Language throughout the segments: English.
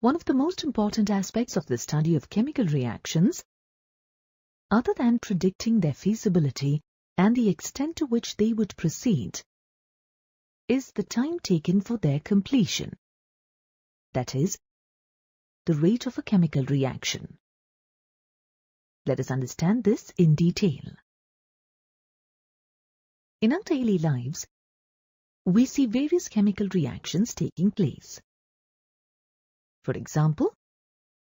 One of the most important aspects of the study of chemical reactions, other than predicting their feasibility and the extent to which they would proceed, is the time taken for their completion. That is, the rate of a chemical reaction. Let us understand this in detail. In our daily lives, we see various chemical reactions taking place. For example,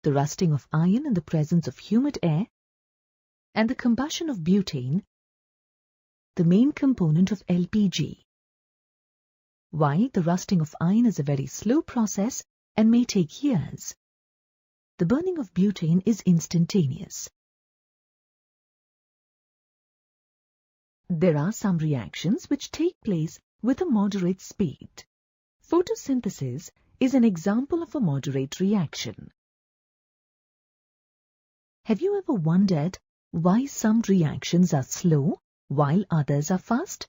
the rusting of iron in the presence of humid air and the combustion of butane, the main component of LPG. While the rusting of iron is a very slow process and may take years, the burning of butane is instantaneous. There are some reactions which take place with a moderate speed. Photosynthesis is an example of a moderate reaction. Have you ever wondered why some reactions are slow while others are fast?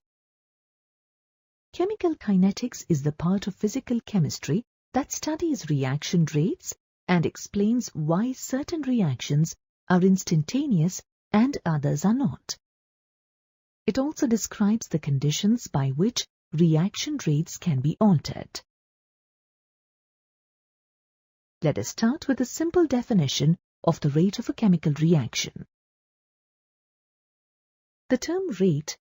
Chemical kinetics is the part of physical chemistry that studies reaction rates and explains why certain reactions are instantaneous and others are not. It also describes the conditions by which reaction rates can be altered. Let us start with a simple definition of the rate of a chemical reaction. The term rate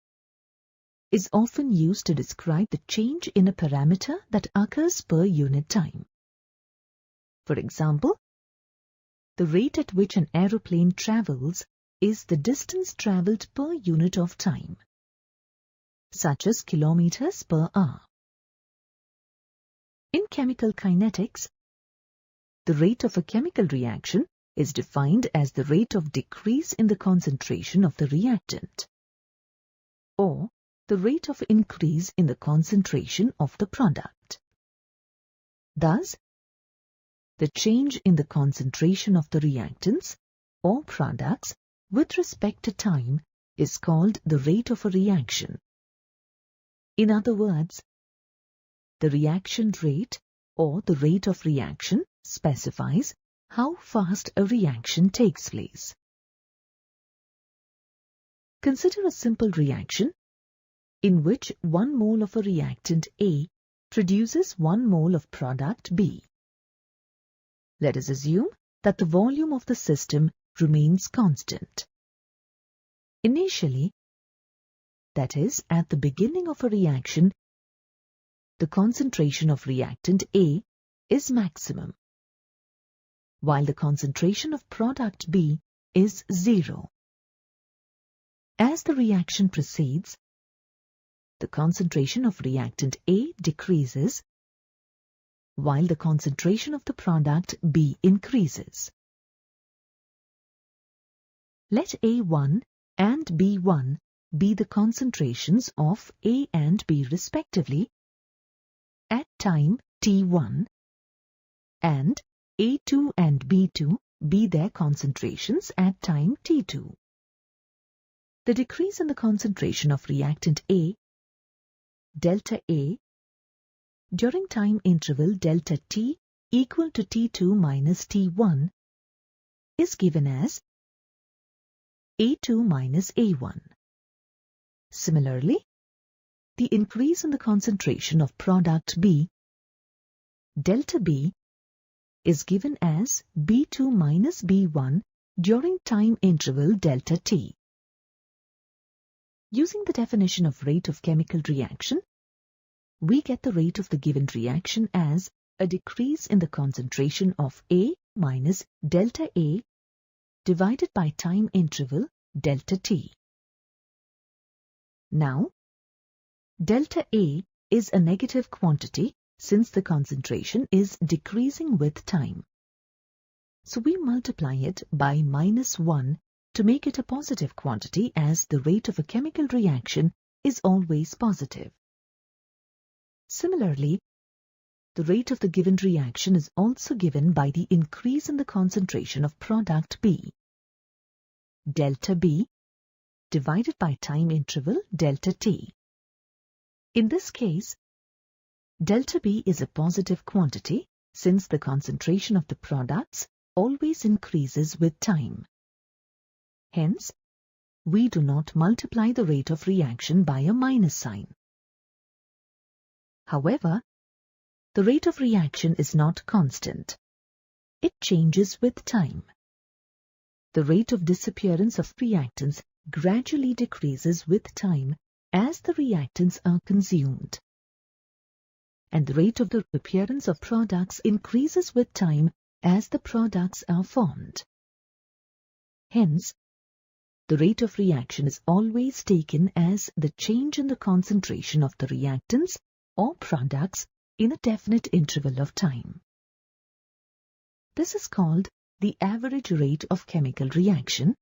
is often used to describe the change in a parameter that occurs per unit time. For example, the rate at which an aeroplane travels is the distance travelled per unit of time, such as kilometers per hour. In chemical kinetics, the rate of a chemical reaction is defined as the rate of decrease in the concentration of the reactant, or the rate of increase in the concentration of the product. Thus, the change in the concentration of the reactants or products with respect to time is called the rate of a reaction. In other words, the reaction rate or the rate of reaction specifies how fast a reaction takes place. Consider a simple reaction in which 1 mole of a reactant A produces 1 mole of product B. Let us assume that the volume of the system remains constant. Initially, that is, at the beginning of a reaction, the concentration of reactant A is maximum, while the concentration of product B is 0. As the reaction proceeds, the concentration of reactant A decreases, while the concentration of the product B increases. Let A1 and B1 be the concentrations of A and B respectively at time T1, and A2 and B2 be their concentrations at time T2. The decrease in the concentration of reactant A, delta A, during time interval delta T equal to T2 minus T1 is given as A2 minus A1. Similarly, the increase in the concentration of product B, delta B, is given as B2 minus B1 during time interval delta T. Using the definition of rate of chemical reaction, we get the rate of the given reaction as a decrease in the concentration of A minus delta A divided by time interval delta T. Now, delta A is a negative quantity since the concentration is decreasing with time. So we multiply it by -1 to make it a positive quantity, as the rate of a chemical reaction is always positive. Similarly, the rate of the given reaction is also given by the increase in the concentration of product B, delta B, divided by time interval delta T. In this case, delta B is a positive quantity since the concentration of the products always increases with time. Hence, we do not multiply the rate of reaction by a minus sign. However, the rate of reaction is not constant. It changes with time. The rate of disappearance of reactants gradually decreases with time as the reactants are consumed. And the rate of the appearance of products increases with time as the products are formed. Hence, the rate of reaction is always taken as the change in the concentration of the reactants or products in a definite interval of time. This is called the average rate of chemical reaction,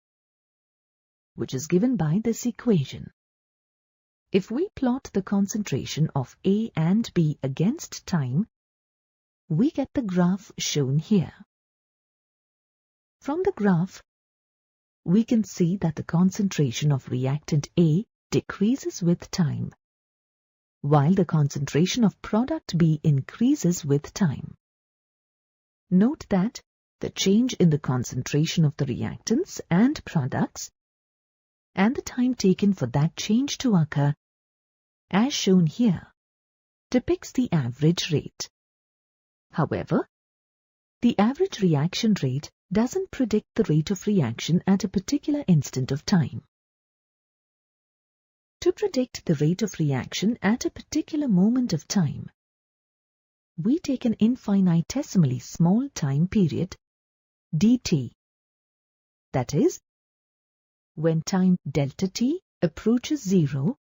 which is given by this equation. If we plot the concentration of A and B against time, we get the graph shown here. From the graph, we can see that the concentration of reactant A decreases with time, while the concentration of product B increases with time. Note that the change in the concentration of the reactants and products and the time taken for that change to occur, as shown here, depicts the average rate. However, the average reaction rate doesn't predict the rate of reaction at a particular instant of time. To predict the rate of reaction at a particular moment of time, we take an infinitesimally small time period, dt, that is, when time delta t approaches 0,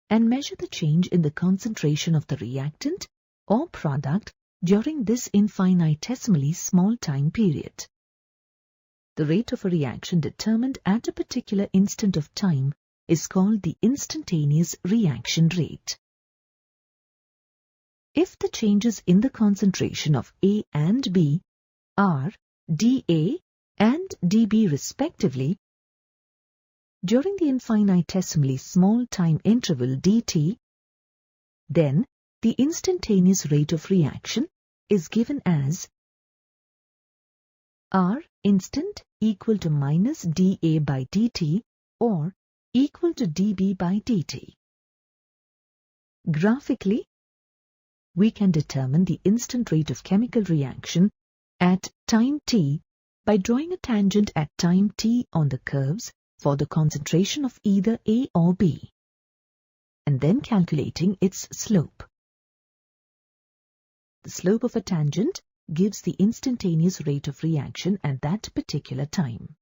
and measure the change in the concentration of the reactant or product during this infinitesimally small time period. The rate of a reaction determined at a particular instant of time is called the instantaneous reaction rate. If the changes in the concentration of A and B are dA and dB respectively, during the infinitesimally small time interval dt, then the instantaneous rate of reaction is given as R instant equal to minus dA by dt or equal to dB by dt. Graphically, we can determine the instant rate of chemical reaction at time t by drawing a tangent at time t on the curves for the concentration of either A or B, and then calculating its slope. The slope of a tangent gives the instantaneous rate of reaction at that particular time.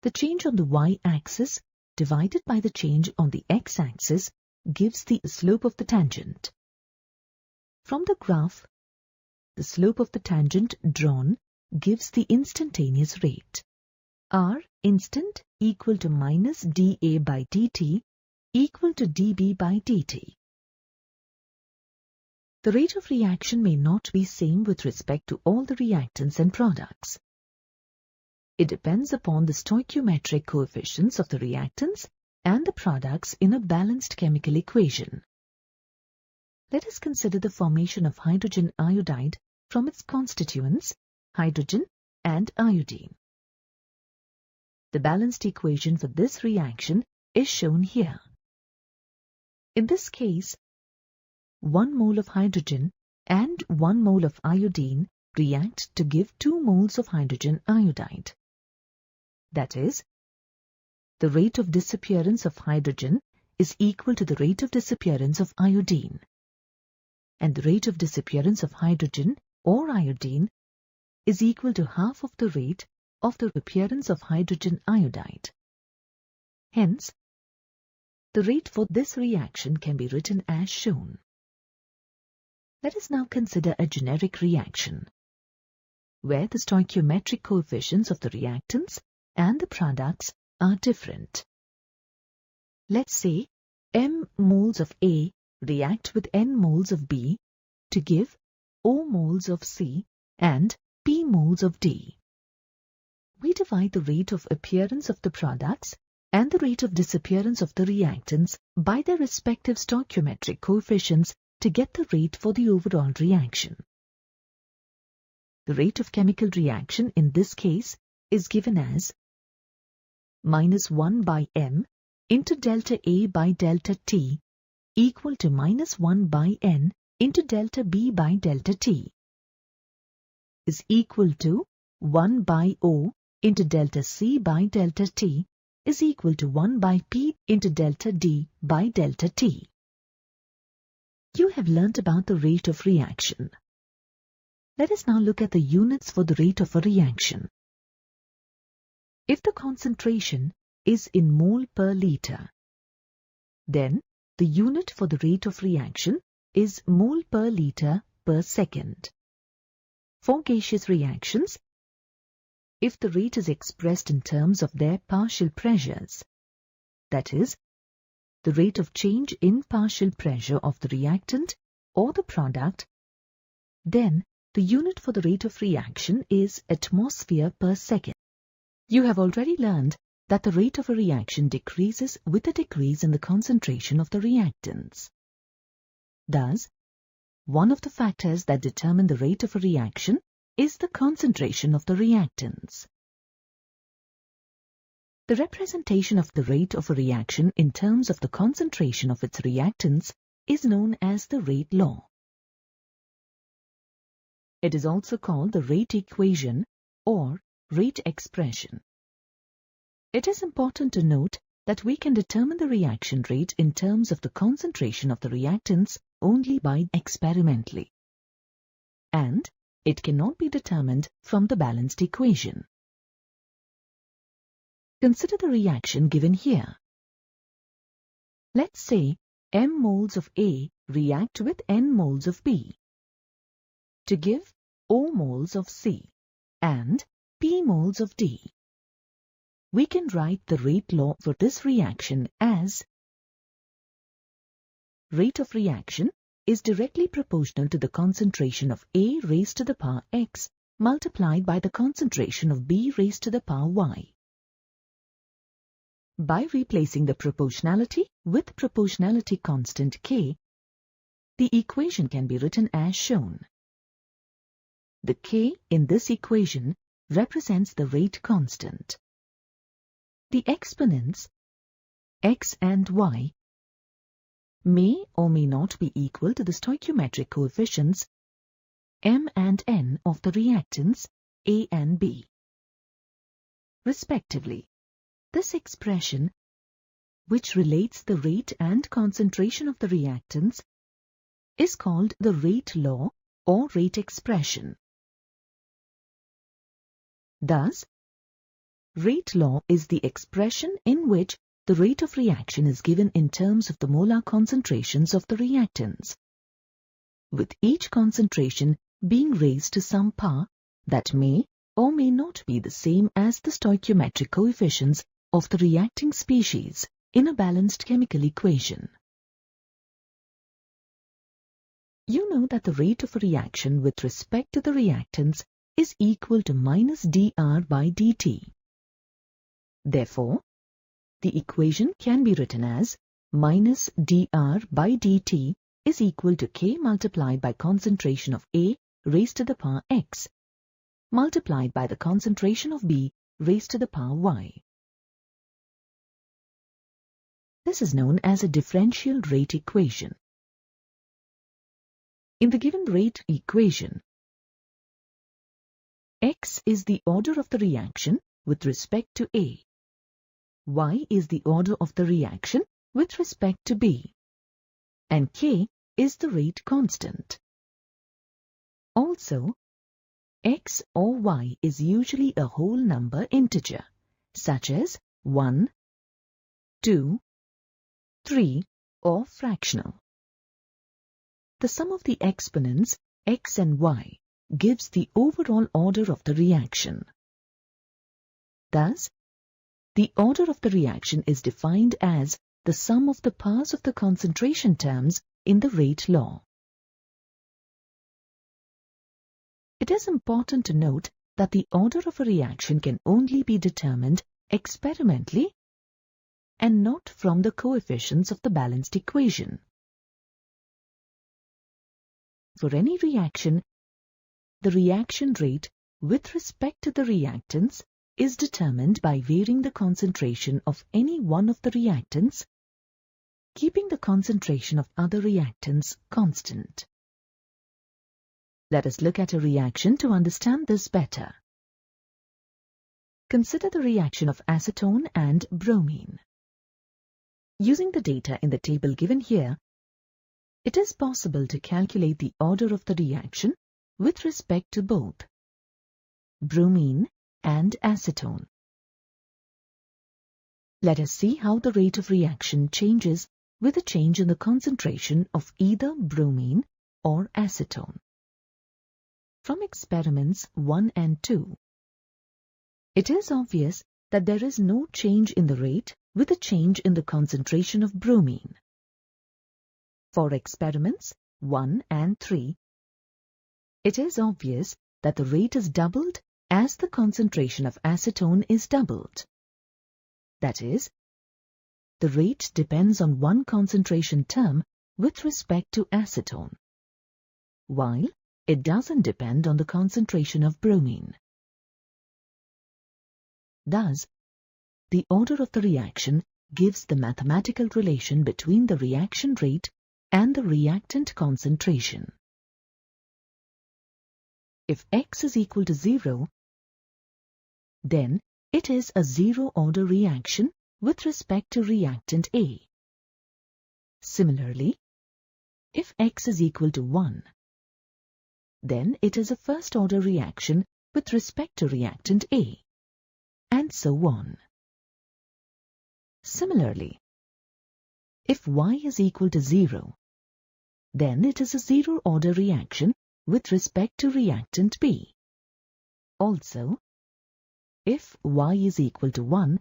The change on the y-axis divided by the change on the x-axis gives the slope of the tangent. From the graph, the slope of the tangent drawn gives the instantaneous rate. R instant equal to minus dA by dt equal to dB by dt. The rate of reaction may not be same with respect to all the reactants and products. It depends upon the stoichiometric coefficients of the reactants and the products in a balanced chemical equation. Let us consider the formation of hydrogen iodide from its constituents, hydrogen and iodine. The balanced equation for this reaction is shown here. In this case, 1 mole of hydrogen and 1 mole of iodine react to give 2 moles of hydrogen iodide. That is, the rate of disappearance of hydrogen is equal to the rate of disappearance of iodine, and the rate of disappearance of hydrogen or iodine is equal to half of the rate of the appearance of hydrogen iodide. Hence, the rate for this reaction can be written as shown. Let us now consider a generic reaction, where the stoichiometric coefficients of the reactants and the products are different. Let's say m moles of A react with n moles of B to give O moles of C and P moles of D. We divide the rate of appearance of the products and the rate of disappearance of the reactants by their respective stoichiometric coefficients to get the rate for the overall reaction. The rate of chemical reaction in this case is given as minus 1 by m into delta A by delta T equal to minus 1 by n into delta B by delta T is equal to 1 by O into delta C by delta T is equal to 1 by P into delta D by delta T. You have learnt about the rate of reaction. Let us now look at the units for the rate of a reaction. If the concentration is in mole per liter, then the unit for the rate of reaction is mole per liter per second. For gaseous reactions, if the rate is expressed in terms of their partial pressures, that is, the rate of change in partial pressure of the reactant or the product, then the unit for the rate of reaction is atmosphere per second. You have already learned that the rate of a reaction decreases with a decrease in the concentration of the reactants. Thus, one of the factors that determine the rate of a reaction is the concentration of the reactants. The representation of the rate of a reaction in terms of the concentration of its reactants is known as the rate law. It is also called the rate equation or rate expression. It is important to note that we can determine the reaction rate in terms of the concentration of the reactants only by experimentally, and it cannot be determined from the balanced equation. Consider the reaction given here. Let's say m moles of A react with n moles of B to give O moles of C and P moles of D. We can write the rate law for this reaction as rate of reaction is directly proportional to the concentration of A raised to the power x multiplied by the concentration of B raised to the power y. By replacing the proportionality with proportionality constant K, the equation can be written as shown. The K in this equation represents the rate constant. The exponents x and y may or may not be equal to the stoichiometric coefficients m and n of the reactants A and B, respectively. This expression, which relates the rate and concentration of the reactants, is called the rate law or rate expression. Thus, rate law is the expression in which the rate of reaction is given in terms of the molar concentrations of the reactants, with each concentration being raised to some power that may or may not be the same as the stoichiometric coefficients of the reacting species in a balanced chemical equation. You know that the rate of a reaction with respect to the reactants is equal to minus dr by dt. Therefore, the equation can be written as minus dr by dt is equal to K multiplied by concentration of A raised to the power x multiplied by the concentration of B raised to the power y. This is known as a differential rate equation. In the given rate equation, x is the order of the reaction with respect to A, y is the order of the reaction with respect to B, and K is the rate constant. Also, x or y is usually a whole number integer, such as 1, 2, 3, or fractional. The sum of the exponents x and y gives the overall order of the reaction. Thus, the order of the reaction is defined as the sum of the powers of the concentration terms in the rate law. It is important to note that the order of a reaction can only be determined experimentally and not from the coefficients of the balanced equation. For any reaction, the reaction rate with respect to the reactants is determined by varying the concentration of any one of the reactants, keeping the concentration of other reactants constant. Let us look at a reaction to understand this better. Consider the reaction of acetone and bromine. Using the data in the table given here, it is possible to calculate the order of the reaction with respect to both bromine and acetone. Let us see how the rate of reaction changes with a change in the concentration of either bromine or acetone. From experiments 1 and 2, it is obvious that there is no change in the rate with a change in the concentration of bromine. For experiments 1 and 3, it is obvious that the rate is doubled as the concentration of acetone is doubled. That is, the rate depends on one concentration term with respect to acetone, while it doesn't depend on the concentration of bromine. Thus, the order of the reaction gives the mathematical relation between the reaction rate and the reactant concentration. If X is equal to 0, then it is a zero-order reaction with respect to reactant A. Similarly, if X is equal to 1, then it is a first-order reaction with respect to reactant A, and so on. Similarly, if Y is equal to 0, then it is a zero-order reaction with respect to reactant B. Also, if Y is equal to 1,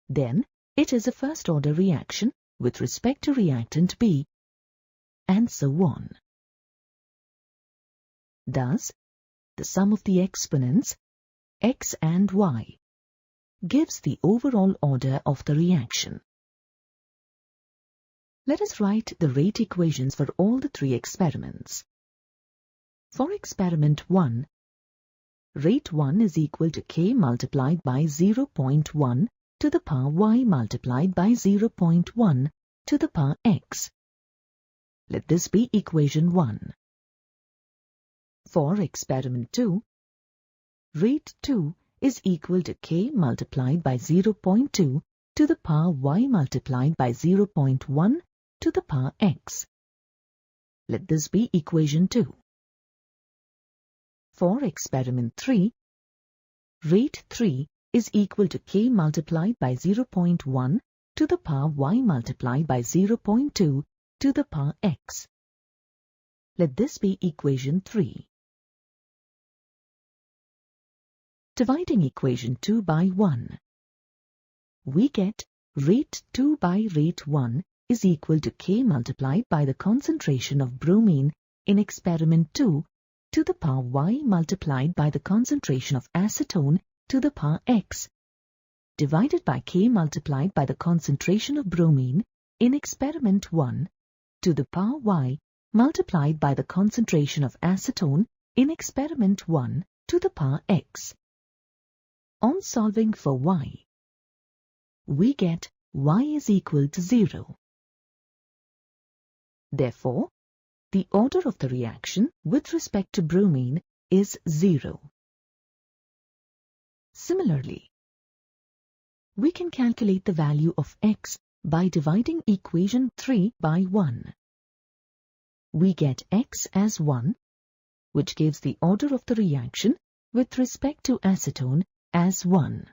then it is a first-order reaction with respect to reactant B, and so on. Thus, the sum of the exponents, X and Y, gives the overall order of the reaction. Let us write the rate equations for all the three experiments. For experiment 1, rate 1 is equal to K multiplied by 0.1 to the power Y multiplied by 0.1 to the power X. Let this be equation 1. For experiment 2, rate 2 is equal to K multiplied by 0.2 to the power Y multiplied by 0.1 to the power X. Let this be equation 2. For experiment 3, rate 3 is equal to K multiplied by 0.1 to the power Y multiplied by 0.2 to the power X. Let this be equation 3. Dividing equation 2 by 1, we get rate 2 by rate 1 is equal to K multiplied by the concentration of bromine in experiment 2 to the power Y multiplied by the concentration of acetone to the power X, divided by K multiplied by the concentration of bromine in experiment 1 to the power Y multiplied by the concentration of acetone in experiment 1 to the power X. On solving for Y, we get Y is equal to 0. Therefore, the order of the reaction with respect to bromine is 0. Similarly, we can calculate the value of X by dividing equation 3 by 1. We get X as 1, which gives the order of the reaction with respect to acetone as 1.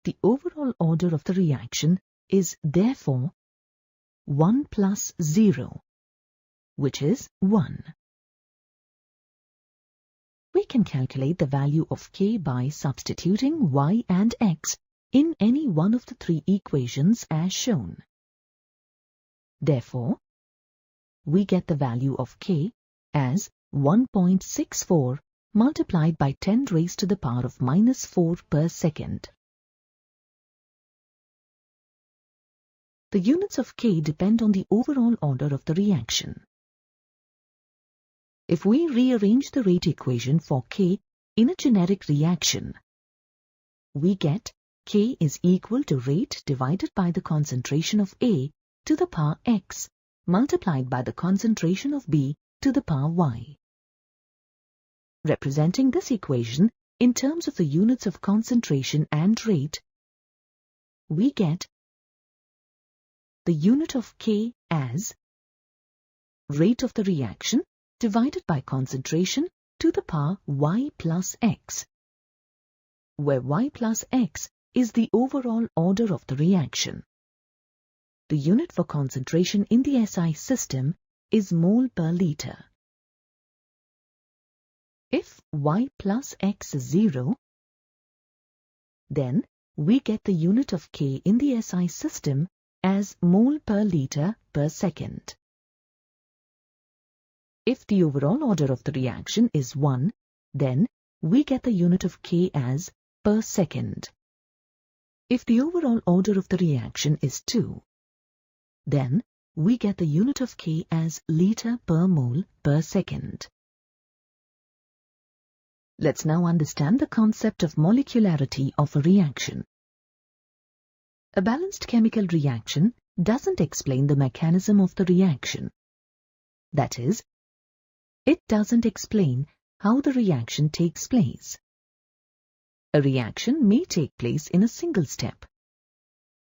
The overall order of the reaction is therefore 1 plus 0, which is 1. We can calculate the value of K by substituting Y and X in any one of the three equations as shown. Therefore, we get the value of K as 1.64 multiplied by 10 raised to the power of -4 per second. The units of K depend on the overall order of the reaction. if we rearrange the rate equation for K in a generic reaction, we get K is equal to rate divided by the concentration of A to the power X multiplied by the concentration of B to the power Y. Representing this equation in terms of the units of concentration and rate, we get the unit of K as rate of the reaction divided by concentration to the power Y plus X, where Y plus X is the overall order of the reaction. The unit for concentration in the SI system is mole per liter. If Y plus X is 0, then we get the unit of K in the SI system as mole per liter per second. If the overall order of the reaction is 1, then we get the unit of K as per second. If the overall order of the reaction is 2, then we get the unit of K as liter per mole per second. Let's now understand the concept of molecularity of a reaction. A balanced chemical reaction doesn't explain the mechanism of the reaction. That is, it doesn't explain how the reaction takes place. A reaction may take place in a single step,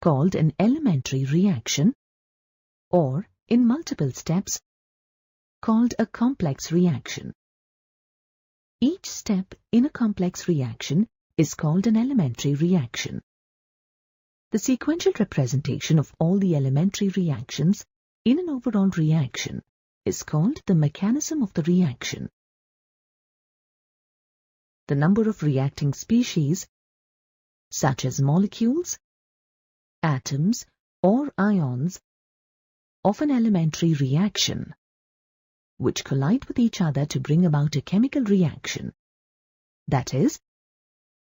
called an elementary reaction, or in multiple steps, called a complex reaction. Each step in a complex reaction is called an elementary reaction. The sequential representation of all the elementary reactions in an overall reaction is called the mechanism of the reaction. The number of reacting species, such as molecules, atoms, or ions, of an elementary reaction, which collide with each other to bring about a chemical reaction, that is,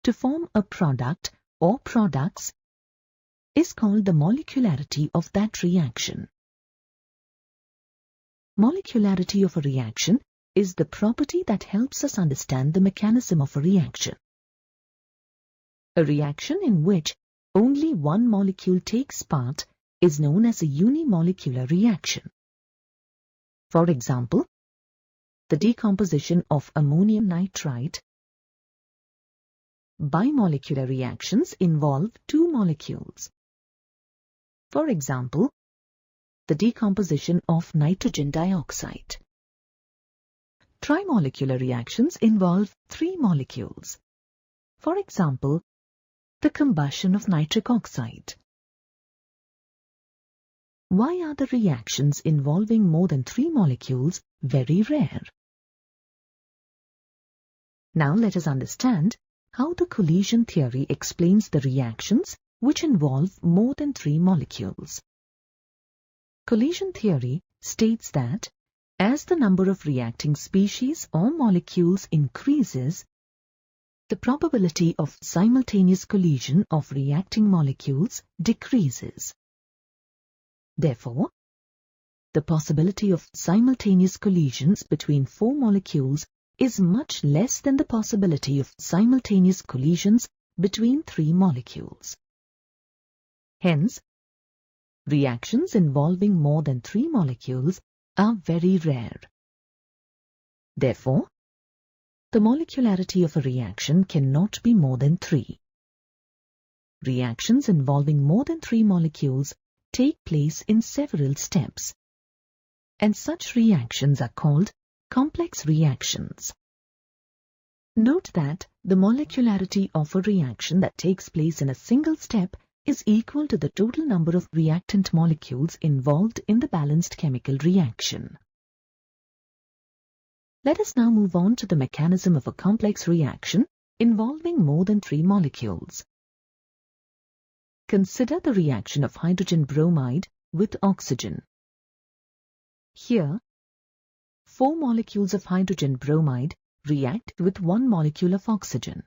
to form a product or products, is called the molecularity of that reaction. Molecularity of a reaction is the property that helps us understand the mechanism of a reaction. A reaction in which only one molecule takes part is known as a unimolecular reaction. For example, the decomposition of ammonium nitrite. Bimolecular reactions involve two molecules. For example, the decomposition of nitrogen dioxide. Trimolecular reactions involve three molecules. For example, the combustion of nitric oxide. Why are the reactions involving more than three molecules very rare? Now let us understand how the collision theory explains the reactions which involve more than three molecules. Collision theory states that as the number of reacting species or molecules increases, the probability of simultaneous collision of reacting molecules decreases. Therefore, the possibility of simultaneous collisions between four molecules is much less than the possibility of simultaneous collisions between three molecules. Hence, reactions involving more than three molecules are very rare. Therefore, the molecularity of a reaction cannot be more than 3. Reactions involving more than 3 molecules take place in several steps, and such reactions are called complex reactions. Note that the molecularity of a reaction that takes place in a single step is equal to the total number of reactant molecules involved in the balanced chemical reaction. Let us now move on to the mechanism of a complex reaction involving more than 3 molecules. Consider the reaction of hydrogen bromide with oxygen. Here, 4 molecules of hydrogen bromide react with 1 molecule of oxygen.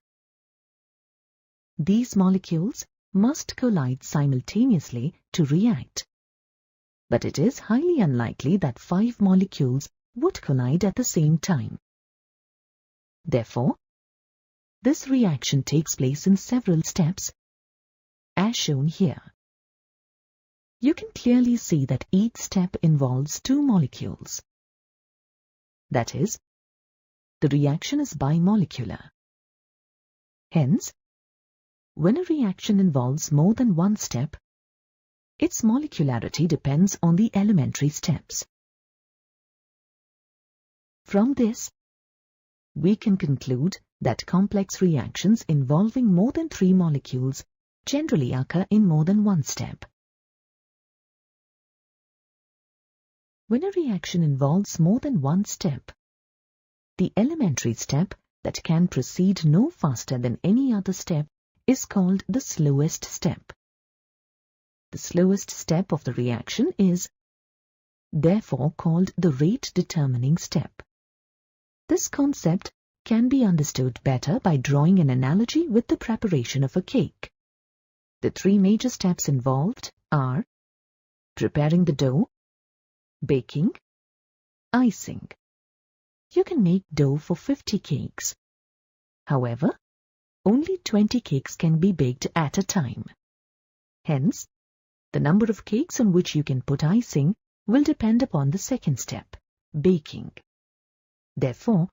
These molecules must collide simultaneously to react, but it is highly unlikely that 5 molecules would collide at the same time. Therefore, this reaction takes place in several steps, as shown here. You can clearly see that each step involves two molecules. That is, the reaction is bimolecular. Hence, when a reaction involves more than one step, its molecularity depends on the elementary steps. From this, we can conclude that complex reactions involving more than three molecules generally occur in more than one step. When a reaction involves more than one step, the elementary step that can proceed no faster than any other step is called the slowest step. The slowest step of the reaction is therefore called the rate-determining step. This concept can be understood better by drawing an analogy with the preparation of a cake. The three major steps involved are preparing the dough, baking, icing. You can make dough for 50 cakes. However, only 20 cakes can be baked at a time. Hence, the number of cakes on which you can put icing will depend upon the second step, baking. Therefore,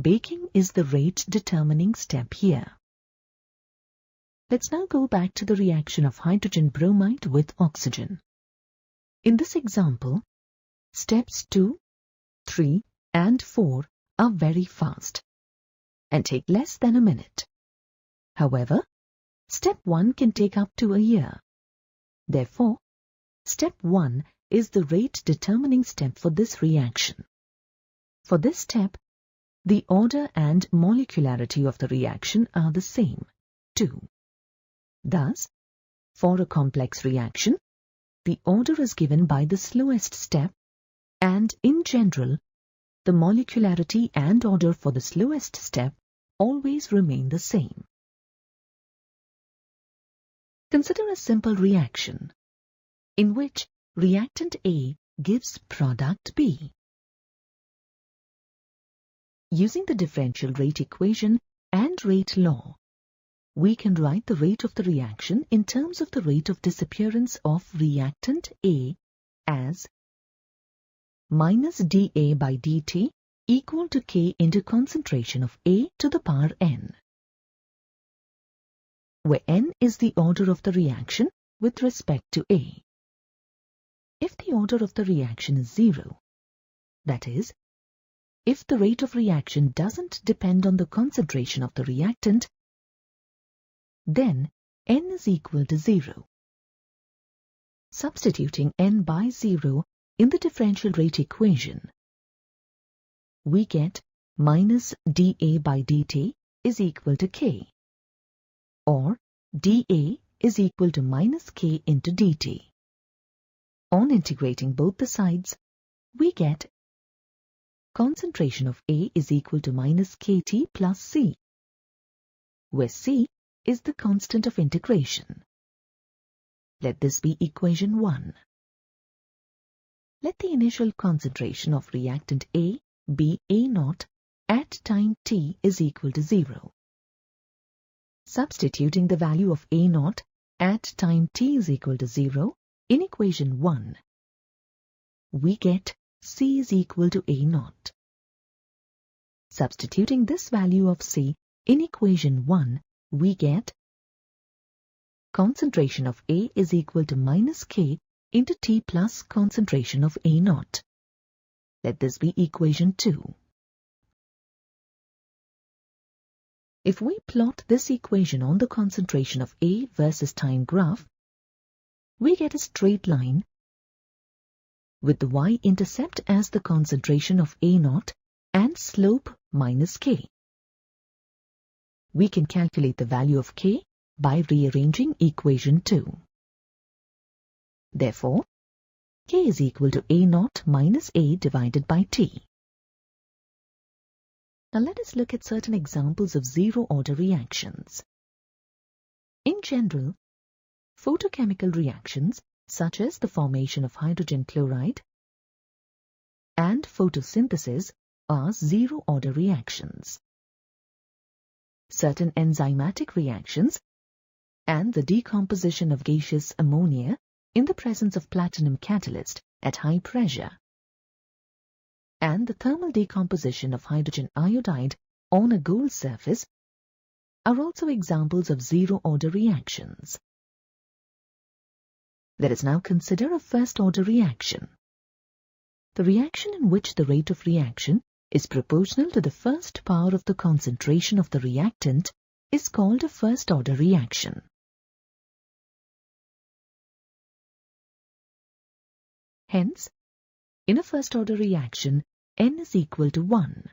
baking is the rate-determining step here. Let's now go back to the reaction of hydrogen bromide with oxygen. In this example, steps 2, 3, and 4 are very fast and take less than a minute. However, step 1 can take up to a year. Therefore, step 1 is the rate-determining step for this reaction. For this step, the order and molecularity of the reaction are the same, 2. Thus, for a complex reaction, the order is given by the slowest step, and in general, the molecularity and order for the slowest step always remain the same. Consider a simple reaction in which reactant A gives product B. Using the differential rate equation and rate law, we can write the rate of the reaction in terms of the rate of disappearance of reactant A as minus dA by dt equal to K into concentration of A to the power n, where n is the order of the reaction with respect to A. If the order of the reaction is 0, that is, if the rate of reaction doesn't depend on the concentration of the reactant, then n is equal to 0. Substituting n by 0 in the differential rate equation, we get minus dA by dt is equal to K, or dA is equal to minus K into dt. On integrating both the sides, we get concentration of A is equal to minus Kt plus C, where C is the constant of integration. Let this be equation 1. Let the initial concentration of reactant A be A0 at time t is equal to 0. Substituting the value of A0 at time t is equal to 0 in equation 1, we get C is equal to A0. Substituting this value of C in equation 1, we get concentration of A is equal to minus K into T plus concentration of A0. Let this be equation 2. If we plot this equation on the concentration of A versus time graph, we get a straight line with the y-intercept as the concentration of A0 and slope minus K. We can calculate the value of K by rearranging equation 2. Therefore, K is equal to A0 minus A divided by T. Now let us look at certain examples of zero-order reactions. In general, photochemical reactions, such as the formation of hydrogen chloride and photosynthesis are zero-order reactions. Certain enzymatic reactions and the decomposition of gaseous ammonia in the presence of platinum catalyst at high pressure, and the thermal decomposition of hydrogen iodide on a gold surface are also examples of zero-order reactions. Let us now consider a first-order reaction. The reaction in which the rate of reaction is proportional to the first power of the concentration of the reactant is called a first-order reaction. Hence, in a first-order reaction, N is equal to 1.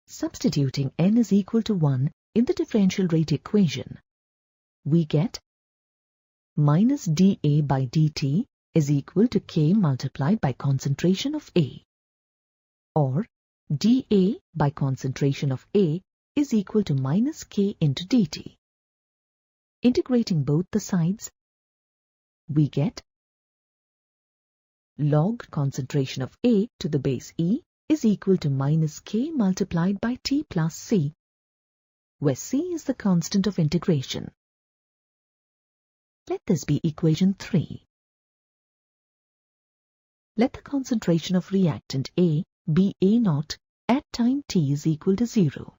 Substituting N is equal to 1 in the differential rate equation, we get minus dA by dt is equal to K multiplied by concentration of A, or dA by concentration of A is equal to minus K into dt. Integrating both the sides, we get log concentration of A to the base E is equal to minus K multiplied by T plus C, where C is the constant of integration. Let this be equation 3. Let the concentration of reactant A be A0 at time t is equal to 0.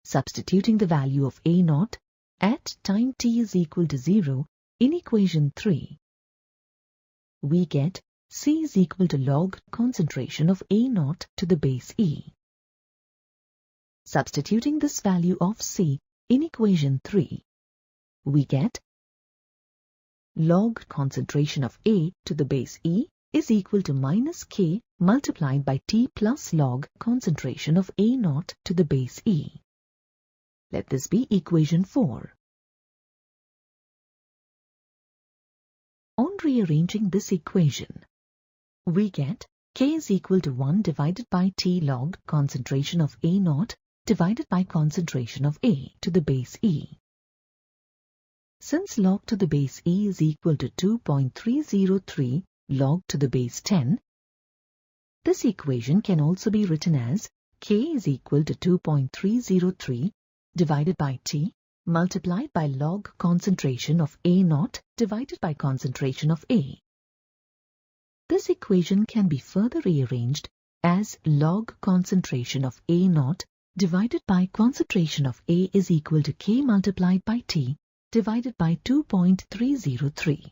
Substituting the value of A0 at time t is equal to 0 in equation 3, we get C is equal to log concentration of A0 to the base E. Substituting this value of C in equation 3, we get log concentration of A to the base E is equal to minus K multiplied by T plus log concentration of A0 to the base E. Let this be equation 4. On rearranging this equation, we get K is equal to 1 divided by T log concentration of A0 divided by concentration of A to the base E. Since log to the base E is equal to 2.303 log to the base 10, this equation can also be written as K is equal to 2.303 divided by T multiplied by log concentration of A0 divided by concentration of A. This equation can be further rearranged as log concentration of A0 divided by concentration of A is equal to K multiplied by T divided by 2.303.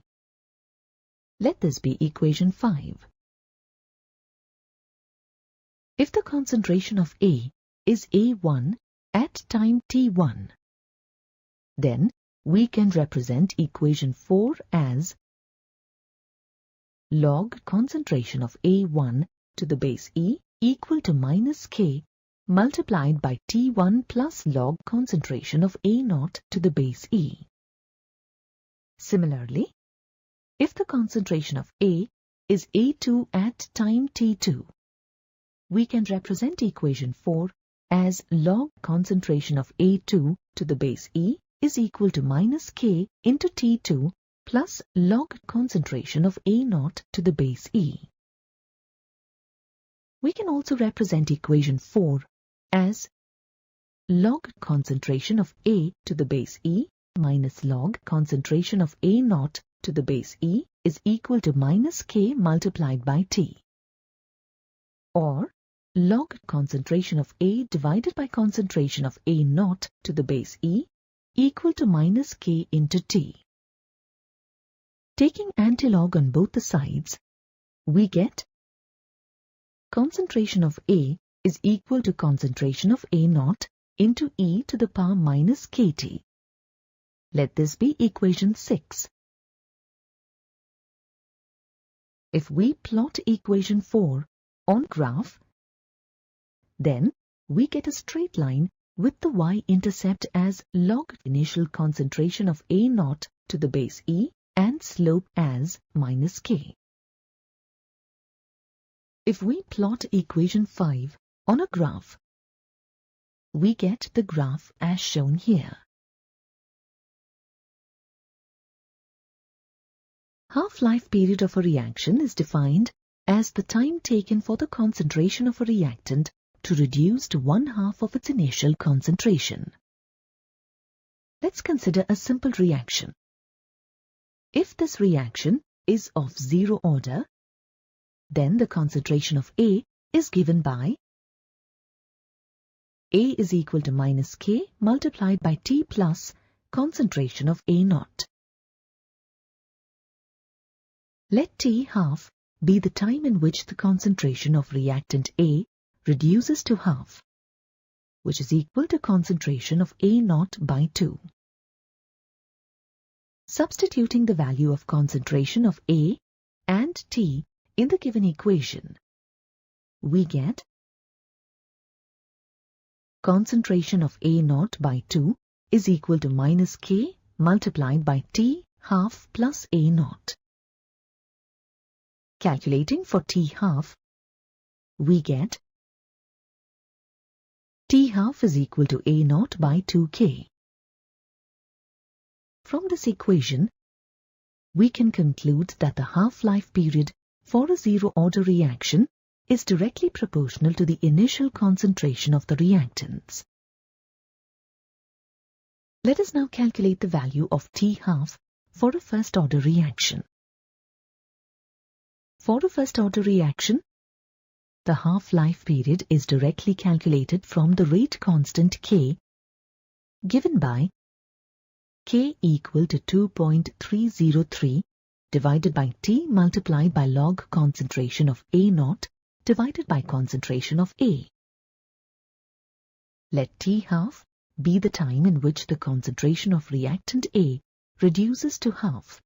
Let this be equation 5. If the concentration of A is A1 at time t1, then we can represent equation 4 as log concentration of A1 to the base E equal to minus K multiplied by T1 plus log concentration of A0 to the base E. Similarly, if the concentration of A is A2 at time T2, we can represent equation 4 as log concentration of A2 to the base E is equal to minus K into T2 plus log concentration of A0 to the base E. We can also represent equation 4 as log concentration of A to the base E minus log concentration of A0 to the base E is equal to minus K multiplied by T, or log concentration of A divided by concentration of A0 to the base E equal to minus K into T. Taking antilog on both the sides, we get concentration of A is equal to concentration of A0 into E to the power minus KT. Let this be equation 6. If we plot equation 4 on graph, then we get a straight line with the y-intercept as log initial concentration of A0 to the base E and slope as minus K. If we plot equation 5 on a graph, we get the graph as shown here. Half-life period of a reaction is defined as the time taken for the concentration of a reactant to reduce to 1/2 of its initial concentration. Let's consider a simple reaction. If this reaction is of 0 order, then the concentration of A is given by A is equal to minus K multiplied by T plus concentration of A naught. Let T1/2 be the time in which the concentration of reactant A reduces to 1/2, which is equal to concentration of A naught by 2. Substituting the value of concentration of A and T in the given equation, we get concentration of A naught by 2 is equal to minus K multiplied by T1/2 plus A naught. Calculating for T1/2, we get T1/2 is equal to A naught by 2K. From this equation, we can conclude that the half-life period for a zero-order reaction is directly proportional to the initial concentration of the reactants. Let us now calculate the value of T1/2 for a first-order reaction. For a first-order reaction, the half-life period is directly calculated from the rate constant K, given by K equal to 2.303 divided by T multiplied by log concentration of A naught divided by concentration of A. Let T1/2 be the time in which the concentration of reactant A reduces to 1/2,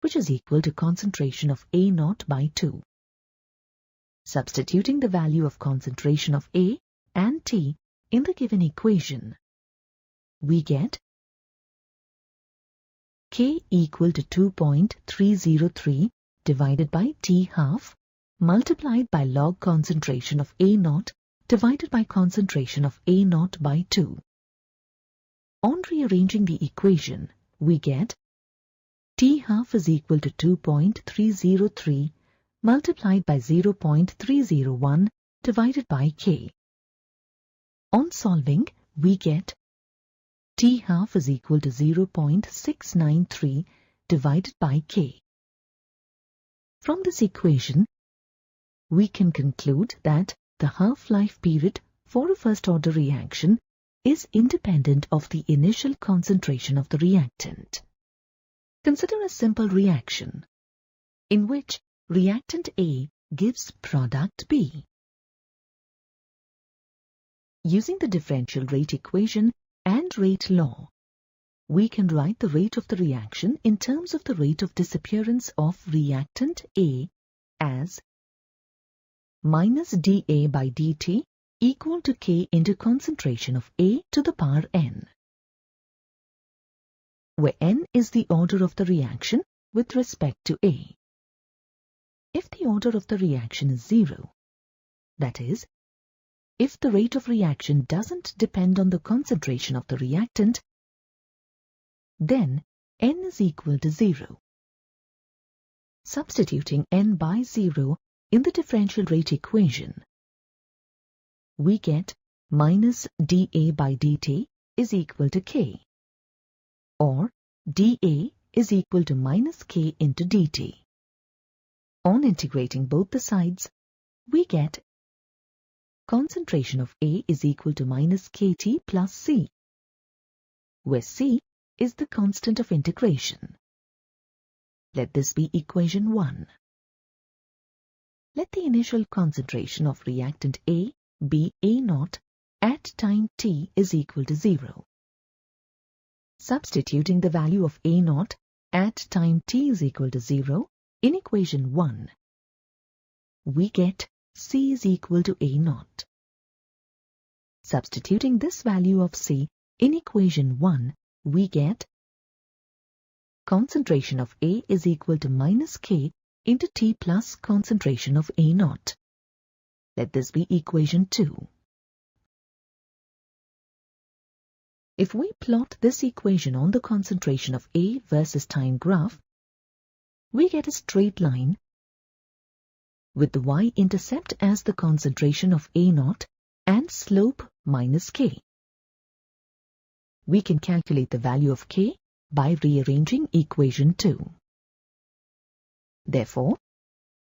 which is equal to concentration of A naught by 2. Substituting the value of concentration of A and T in the given equation, we get K equal to 2.303 divided by T1/2 multiplied by log concentration of A naught divided by concentration of A naught by 2. On rearranging the equation, we get T1/2 is equal to 2.303 multiplied by 0.301 divided by K. On solving, we get T1/2 is equal to 0.693 divided by K. From this equation, we can conclude that the half-life period for a first-order reaction is independent of the initial concentration of the reactant. Consider a simple reaction in which reactant A gives product B. Using the differential rate equation and rate law, we can write the rate of the reaction in terms of the rate of disappearance of reactant A as minus dA by dt equal to K into concentration of A to the power n, where n is the order of the reaction with respect to A. If the order of the reaction is 0, that is, if the rate of reaction doesn't depend on the concentration of the reactant, then n is equal to 0. Substituting n by 0 in the differential rate equation, we get minus dA by dt is equal to K, or dA is equal to minus K into dt. On integrating both the sides, we get concentration of A is equal to minus Kt plus C, where C is the constant of integration. Let this be equation 1. Let the initial concentration of reactant A be A naught at time t is equal to 0. Substituting the value of A naught at time t is equal to 0 in equation 1, we get C is equal to A naught. Substituting this value of C in equation 1, we get concentration of A is equal to minus K into T plus concentration of A naught. Let this be equation 2. If we plot this equation on the concentration of A versus time graph, we get a straight line with the y-intercept as the concentration of A0 and slope minus K. We can calculate the value of K by rearranging equation 2. Therefore,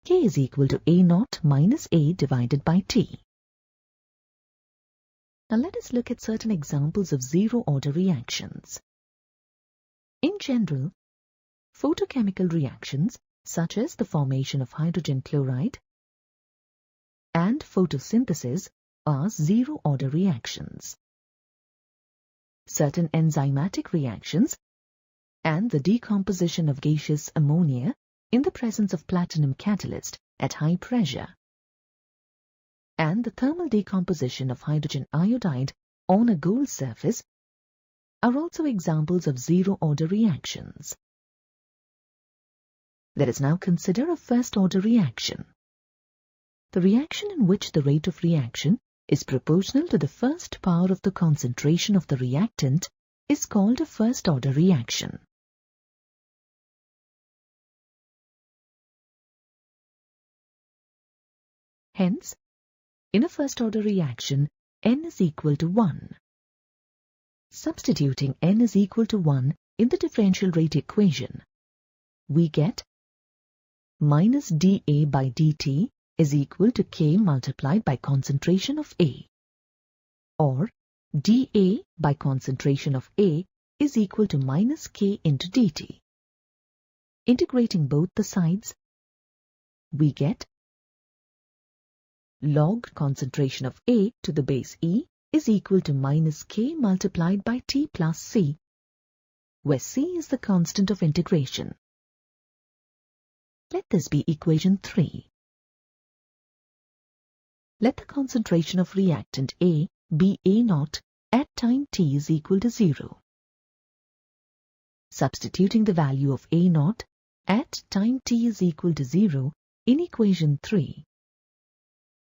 K is equal to A0 minus A divided by T. Now let us look at certain examples of zero-order reactions. In general, photochemical reactions such as the formation of hydrogen chloride and photosynthesis are zero-order reactions. Certain enzymatic reactions and the decomposition of gaseous ammonia in the presence of platinum catalyst at high pressure and the thermal decomposition of hydrogen iodide on a gold surface are also examples of zero-order reactions. Let us now consider a first-order reaction. The reaction in which the rate of reaction is proportional to the first power of the concentration of the reactant is called a first-order reaction. Hence, in a first-order reaction, N is equal to 1. Substituting N is equal to 1 in the differential rate equation, we get minus dA by dt is equal to K multiplied by concentration of A, or dA by concentration of A is equal to minus K into dt. Integrating both the sides, we get log concentration of A to the base E is equal to minus K multiplied by T plus C, where C is the constant of integration. Let this be equation 3. Let the concentration of reactant A be A0 at time t is equal to 0. Substituting the value of A0 at time t is equal to 0 in equation 3,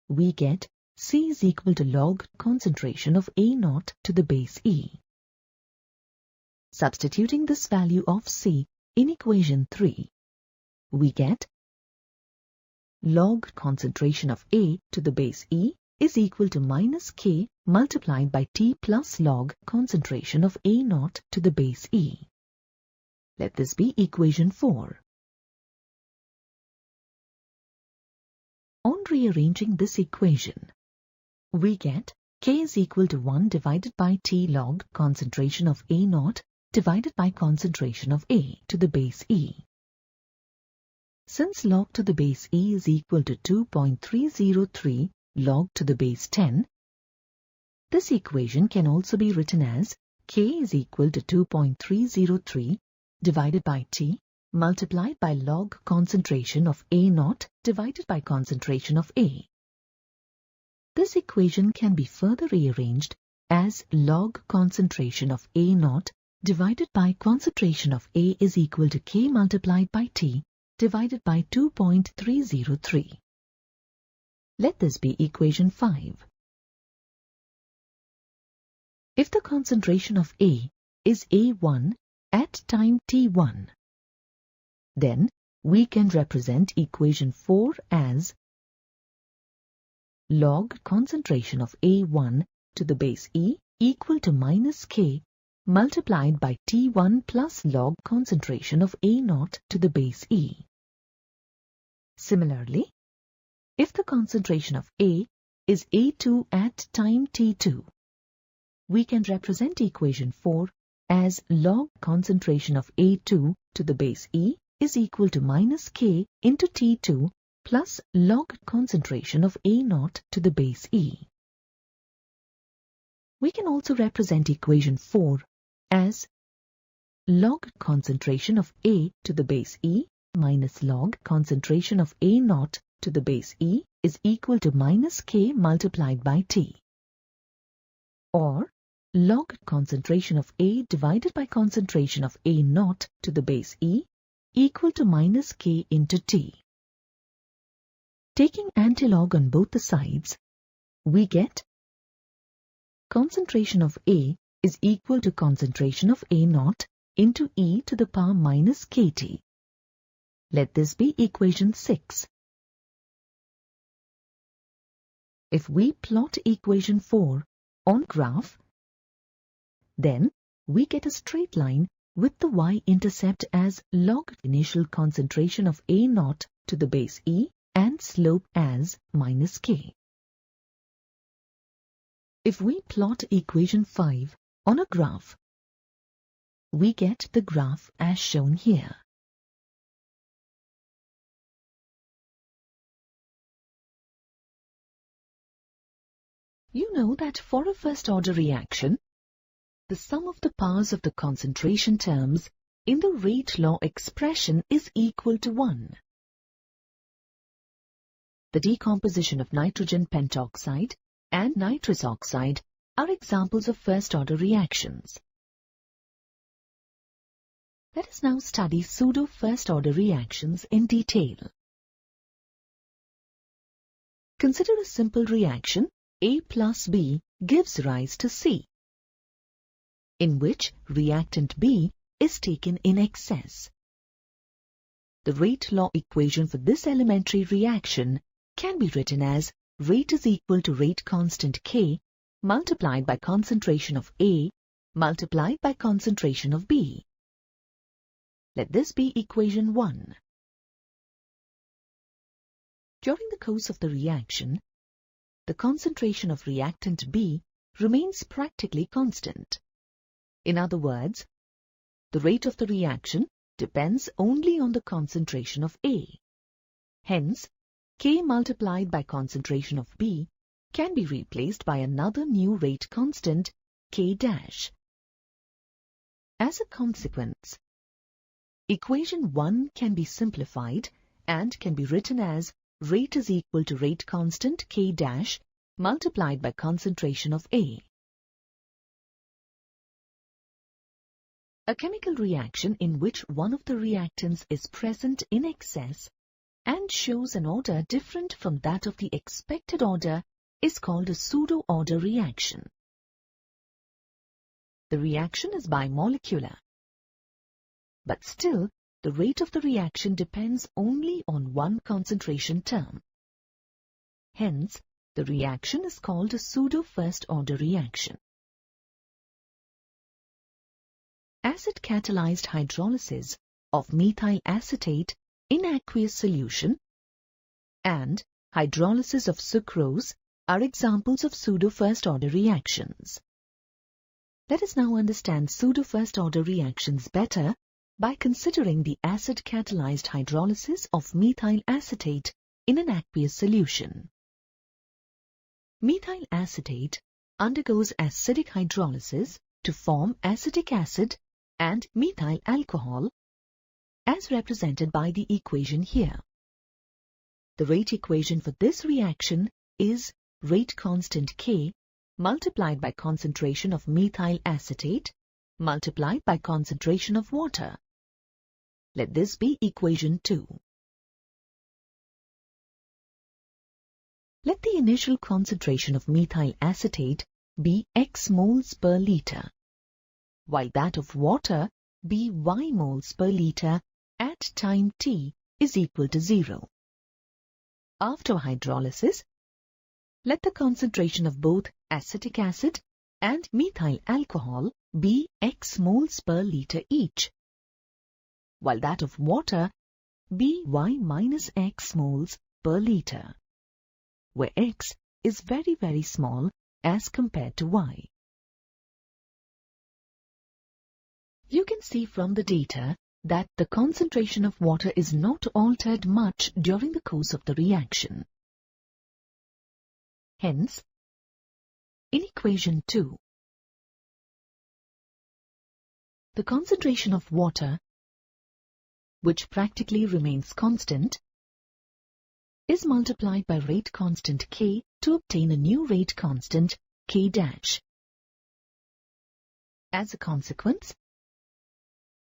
we get C is equal to log concentration of A0 to the base E. Substituting this value of C in equation 3, we get log concentration of A to the base E is equal to minus K multiplied by T plus log concentration of A0 to the base E. Let this be equation 4. On rearranging this equation, we get K is equal to 1 divided by T log concentration of A0 divided by concentration of A to the base E. Since log to the base E is equal to 2.303 log to the base 10, this equation can also be written as K is equal to 2.303 divided by T multiplied by log concentration of A0 divided by concentration of A. This equation can be further rearranged as log concentration of A0 divided by concentration of A is equal to K multiplied by T divided by 2.303. Let this be equation 5. If the concentration of A is A1 at time t1, then we can represent equation 4 as log concentration of A1 to the base E equal to minus K multiplied by T1 plus log concentration of A0 to the base E. Similarly, if the concentration of A is A2 at time T2, we can represent equation 4 as log concentration of A2 to the base E is equal to minus K into T2 plus log concentration of A0 to the base E. We can also represent equation 4 as log concentration of A to the base E minus log concentration of A0 to the base E is equal to minus K multiplied by T, or log concentration of A divided by concentration of A0 to the base E equal to minus K into T. Taking antilog on both the sides, we get concentration of A is equal to concentration of A0 into E to the power minus KT. Let this be equation 6. If we plot equation 4 on graph, then we get a straight line with the y-intercept as log initial concentration of A0 to the base E and slope as minus k. If we plot equation 5 on a graph, we get the graph as shown here. You know that for a first-order reaction, the sum of the powers of the concentration terms in the rate law expression is equal to 1. The decomposition of nitrogen pentoxide and nitrous oxide are examples of first-order reactions. Let us now study pseudo-first-order reactions in detail. Consider a simple reaction A plus B gives rise to C, in which reactant B is taken in excess. The rate law equation for this elementary reaction can be written as rate is equal to rate constant K multiplied by concentration of A multiplied by concentration of B. Let this be equation 1. During the course of the reaction, the concentration of reactant B remains practically constant. In other words, the rate of the reaction depends only on the concentration of A. Hence, K multiplied by concentration of B can be replaced by another new rate constant, K dash. As a consequence, equation 1 can be simplified and can be written as rate is equal to rate constant K dash multiplied by concentration of A. A chemical reaction in which one of the reactants is present in excess and shows an order different from that of the expected order is called a pseudo-order reaction. The reaction is bimolecular, but still the rate of the reaction depends only on one concentration term. Hence, the reaction is called a pseudo-first-order reaction. Acid-catalyzed hydrolysis of methyl acetate in aqueous solution and hydrolysis of sucrose are examples of pseudo-first-order reactions. Let us now understand pseudo-first-order reactions better by considering the acid-catalyzed hydrolysis of methyl acetate in an aqueous solution. Methyl acetate undergoes acidic hydrolysis to form acetic acid and methyl alcohol, as represented by the equation here. The rate equation for this reaction is rate constant K multiplied by concentration of methyl acetate multiplied by concentration of water. Let this be equation 2. Let the initial concentration of methyl acetate be X moles per liter, while that of water be Y moles per liter at time t is equal to 0. After hydrolysis, let the concentration of both acetic acid and methyl alcohol be X moles per liter each, while that of water be Y minus X moles per liter, where X is very, very small as compared to Y. You can see from the data that the concentration of water is not altered much during the course of the reaction. Hence, in equation 2, the concentration of water, which practically remains constant, is multiplied by rate constant K to obtain a new rate constant K dash. As a consequence,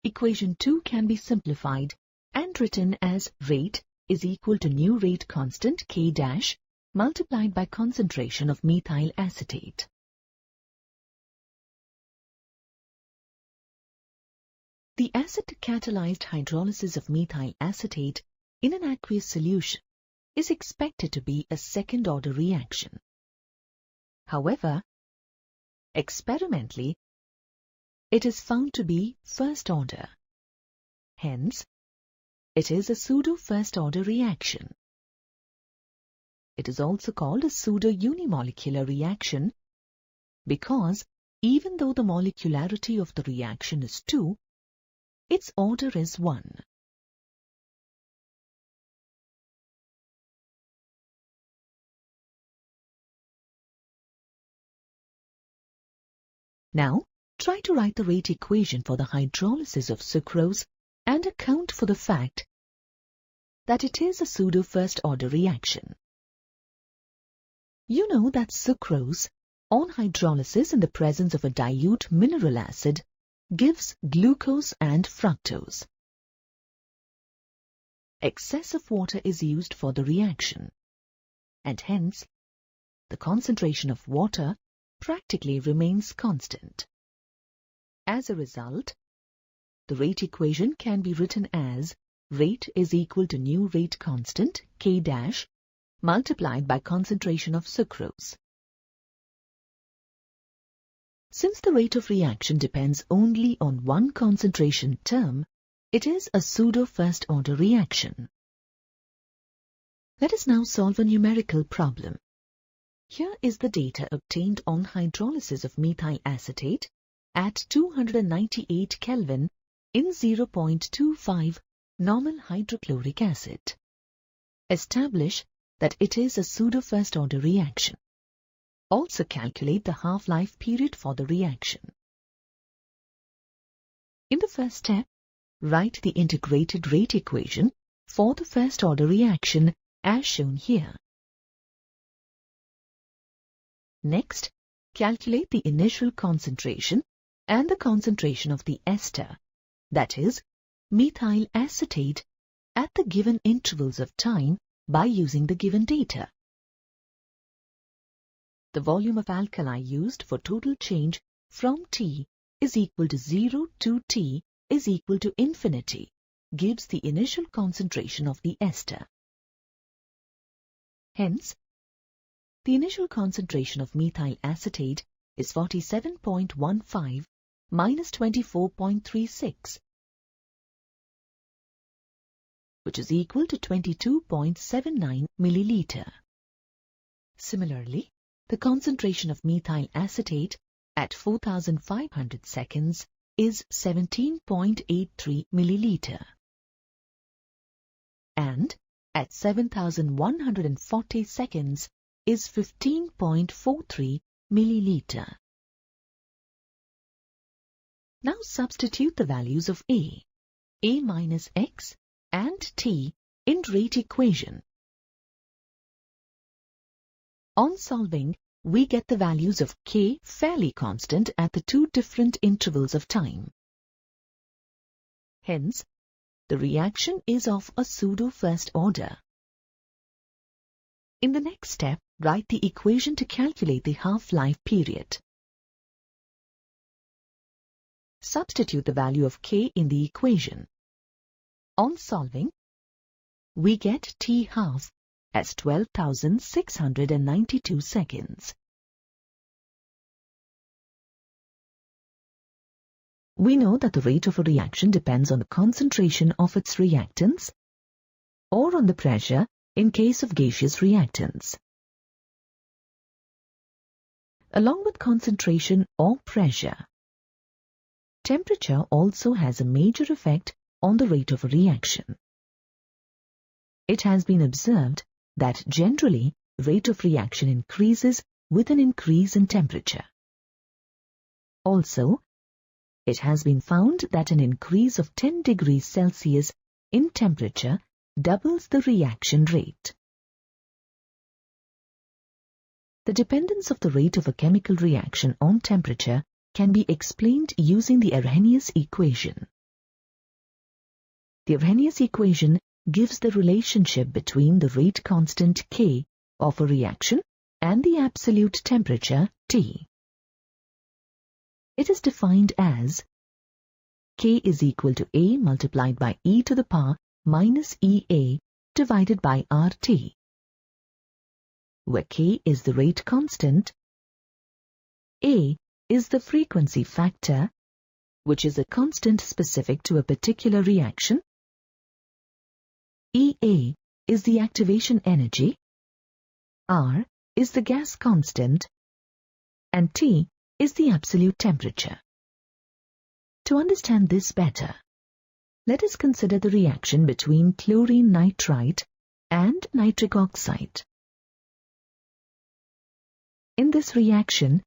equation 2 can be simplified and written as rate is equal to new rate constant K dash multiplied by concentration of methyl acetate. The acid-catalyzed hydrolysis of methyl acetate in an aqueous solution is expected to be a second-order reaction. However, experimentally, it is found to be first order. Hence, it is a pseudo-first order reaction. It is also called a pseudo-unimolecular reaction because even though the molecularity of the reaction is 2, its order is 1. Now, try to write the rate equation for the hydrolysis of sucrose and account for the fact that it is a pseudo-first order reaction. You know that sucrose, on hydrolysis in the presence of a dilute mineral acid, gives glucose and fructose. Excessive water is used for the reaction, and hence, the concentration of water practically remains constant. As a result, the rate equation can be written as rate is equal to new rate constant K dash multiplied by concentration of sucrose. Since the rate of reaction depends only on one concentration term, it is a pseudo-first order reaction. Let us now solve a numerical problem. Here is the data obtained on hydrolysis of methyl acetate at 298 Kelvin in 0.25 normal hydrochloric acid. Establish that it is a pseudo-first order reaction. Also calculate the half-life period for the reaction. In the first step, write the integrated rate equation for the first order reaction as shown here. Next, calculate the initial concentration and the concentration of the ester, that is, methyl acetate, at the given intervals of time by using the given data. The volume of alkali used for total change from T is equal to 0 to T is equal to infinity gives the initial concentration of the ester. Hence, the initial concentration of methyl acetate is 47.15 minus 24.36, which is equal to 22.79 milliliter. Similarly, the concentration of methyl acetate at 4500 seconds is 17.83 milliliter, and at 7140 seconds is 15.43 milliliter. Now substitute the values of A minus X and T in rate equation. On solving, we get the values of K fairly constant at the two different intervals of time. Hence, the reaction is of a pseudo-first order. In the next step, write the equation to calculate the half-life period. Substitute the value of K in the equation. On solving, we get T half as 12,692 seconds. We know that the rate of a reaction depends on the concentration of its reactants or on the pressure in case of gaseous reactants. Along with concentration or pressure, temperature also has a major effect on the rate of a reaction. It has been observed that generally rate of reaction increases with an increase in temperature. Also, it has been found that an increase of 10 degrees Celsius in temperature doubles the reaction rate. The dependence of the rate of a chemical reaction on temperature can be explained using the Arrhenius equation. The Arrhenius equation gives the relationship between the rate constant K of a reaction and the absolute temperature T. It is defined as K is equal to A multiplied by e to the power minus EA divided by RT, where K is the rate constant A is the frequency factor, which is a constant specific to a particular reaction. EA is the activation energy. R is the gas constant. And T is the absolute temperature. To understand this better, let us consider the reaction between chlorine nitrite and nitric oxide. In this reaction,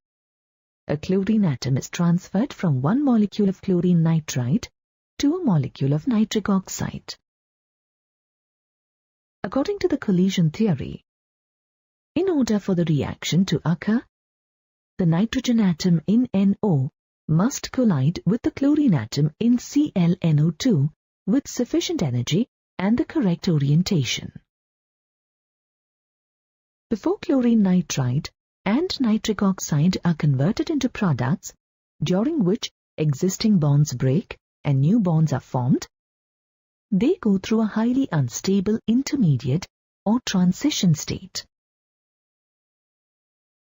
a chlorine atom is transferred from one molecule of chlorine nitrite to a molecule of nitric oxide. According to the collision theory, in order for the reaction to occur, the nitrogen atom in NO must collide with the chlorine atom in ClNO2 with sufficient energy and the correct orientation. Before chlorine nitrite and nitric oxide are converted into products, during which existing bonds break and new bonds are formed, they go through a highly unstable intermediate or transition state.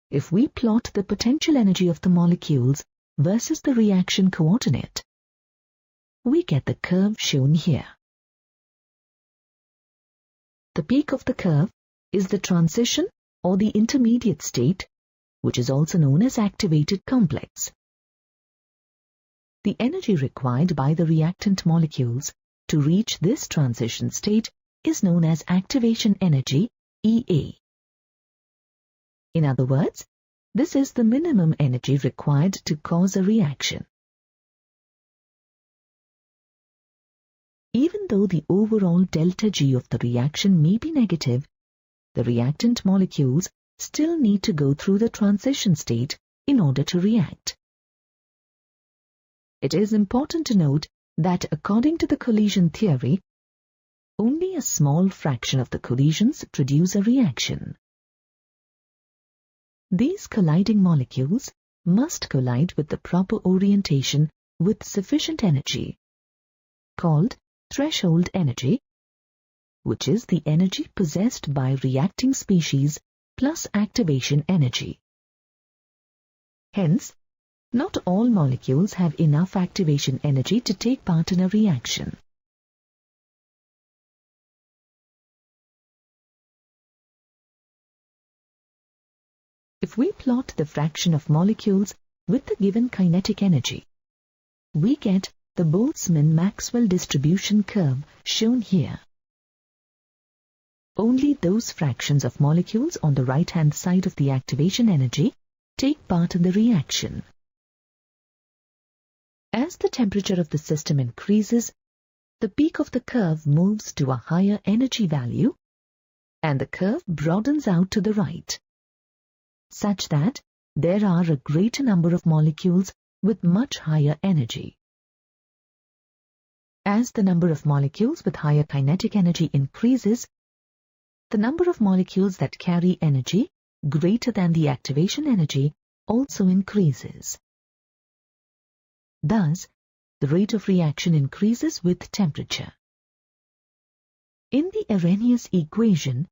If we plot the potential energy of the molecules versus the reaction coordinate, we get the curve shown here. The peak of the curve is the transition or the intermediate state, which is also known as activated complex. The energy required by the reactant molecules to reach this transition state is known as activation energy, EA. In other words, this is the minimum energy required to cause a reaction. Even though the overall delta G of the reaction may be negative, the reactant molecules still need to go through the transition state in order to react. It is important to note that according to the collision theory, only a small fraction of the collisions produce a reaction. These colliding molecules must collide with the proper orientation with sufficient energy, called threshold energy, which is the energy possessed by reacting species plus activation energy. Hence, not all molecules have enough activation energy to take part in a reaction. If we plot the fraction of molecules with the given kinetic energy, we get the Boltzmann-Maxwell distribution curve shown here. Only those fractions of molecules on the right-hand side of the activation energy take part in the reaction. As the temperature of the system increases, the peak of the curve moves to a higher energy value, and the curve broadens out to the right, such that there are a greater number of molecules with much higher energy. As the number of molecules with higher kinetic energy increases, the number of molecules that carry energy greater than the activation energy also increases. Thus, the rate of reaction increases with temperature. In the Arrhenius equation,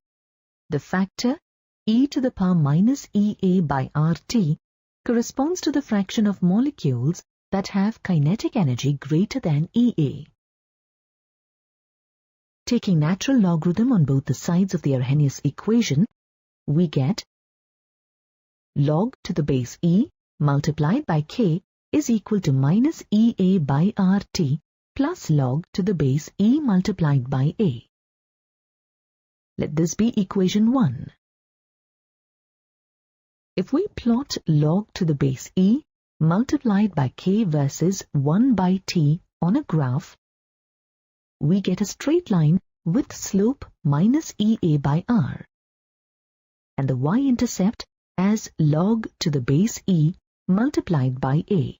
the factor e to the power minus EA by RT corresponds to the fraction of molecules that have kinetic energy greater than EA. Taking natural logarithm on both the sides of the Arrhenius equation, we get log to the base E multiplied by K is equal to minus EA by RT plus log to the base E multiplied by A. Let this be equation 1. If we plot log to the base E multiplied by K versus 1 by T on a graph, we get a straight line with slope minus EA by R, and the y-intercept as log to the base E multiplied by A.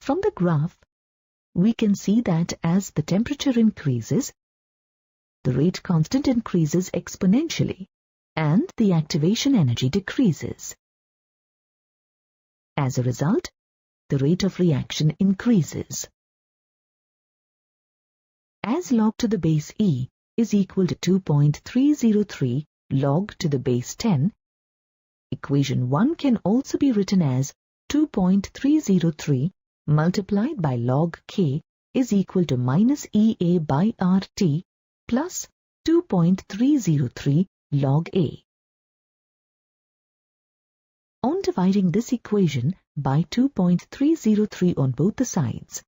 From the graph, we can see that as the temperature increases, the rate constant increases exponentially, and the activation energy decreases. As a result, the rate of reaction increases. As log to the base E is equal to 2.303 log to the base 10, Equation 1 can also be written as 2.303 multiplied by log K is equal to minus EA by RT plus 2.303 log A. On dividing this equation by 2.303 on both the sides,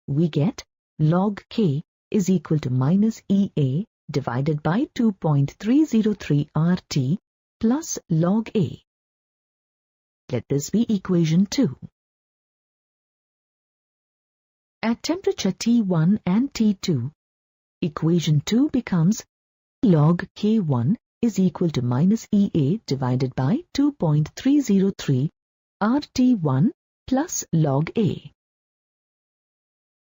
we get log K is equal to minus EA divided by 2.303 RT plus log A. Let this be equation 2. At temperature T1 and T2, equation 2 becomes log K1 is equal to minus EA divided by 2.303 RT1 plus log A.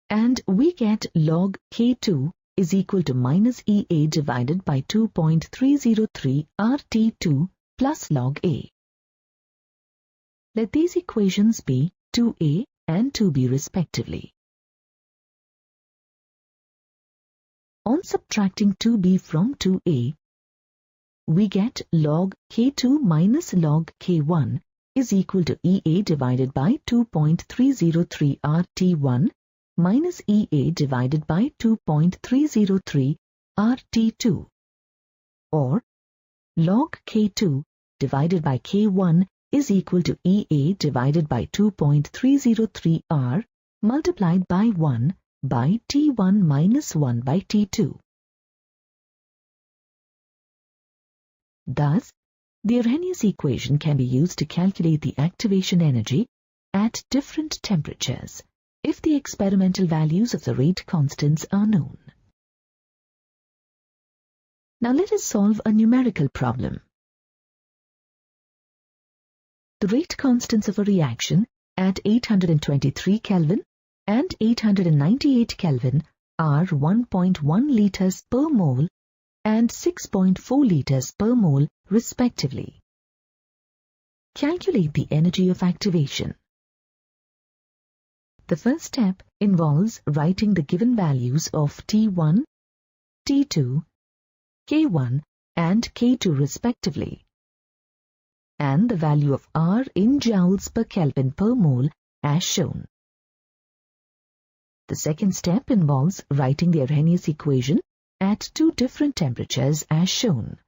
And we get log K2 is equal to minus EA divided by 2.303 RT2 plus log A. Let these equations be 2A and 2B respectively. On subtracting 2B from 2A, we get log K2 minus log K1 is equal to EA divided by 2.303 RT1 minus EA divided by 2.303 RT2, or log K2 divided by K1 is equal to EA divided by 2.303 R multiplied by 1 by T1 minus 1 by T2. Thus, the Arrhenius equation can be used to calculate the activation energy at different temperatures if the experimental values of the rate constants are known. Now let us solve a numerical problem. The rate constants of a reaction at 823 Kelvin and 898 Kelvin are 1.1 liters per mole and 6.4 liters per mole respectively. Calculate the energy of activation. The first step involves writing the given values of T1, T2, K1 and K2 respectively, and the value of R in joules per Kelvin per mole as shown. The second step involves writing the Arrhenius equation at two different temperatures as shown.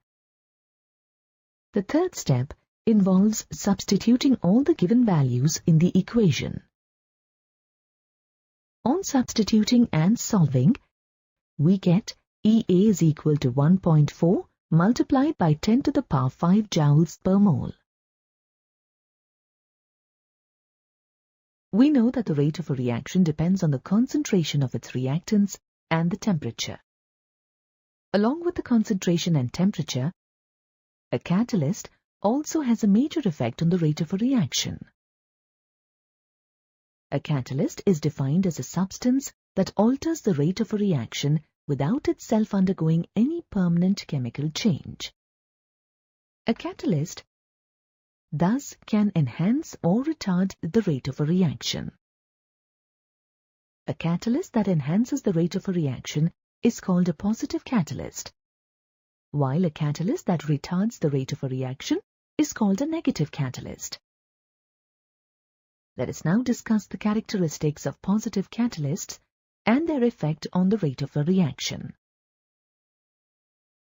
The third step involves substituting all the given values in the equation. On substituting and solving, we get EA is equal to 1.4 multiplied by 10 to the power 5 joules per mole. We know that the rate of a reaction depends on the concentration of its reactants and the temperature. Along with the concentration and temperature, a catalyst also has a major effect on the rate of a reaction. A catalyst is defined as a substance that alters the rate of a reaction without itself undergoing any permanent chemical change. A catalyst thus can enhance or retard the rate of a reaction. A catalyst that enhances the rate of a reaction is called a positive catalyst, while a catalyst that retards the rate of a reaction is called a negative catalyst. Let us now discuss the characteristics of positive catalysts and their effect on the rate of a reaction.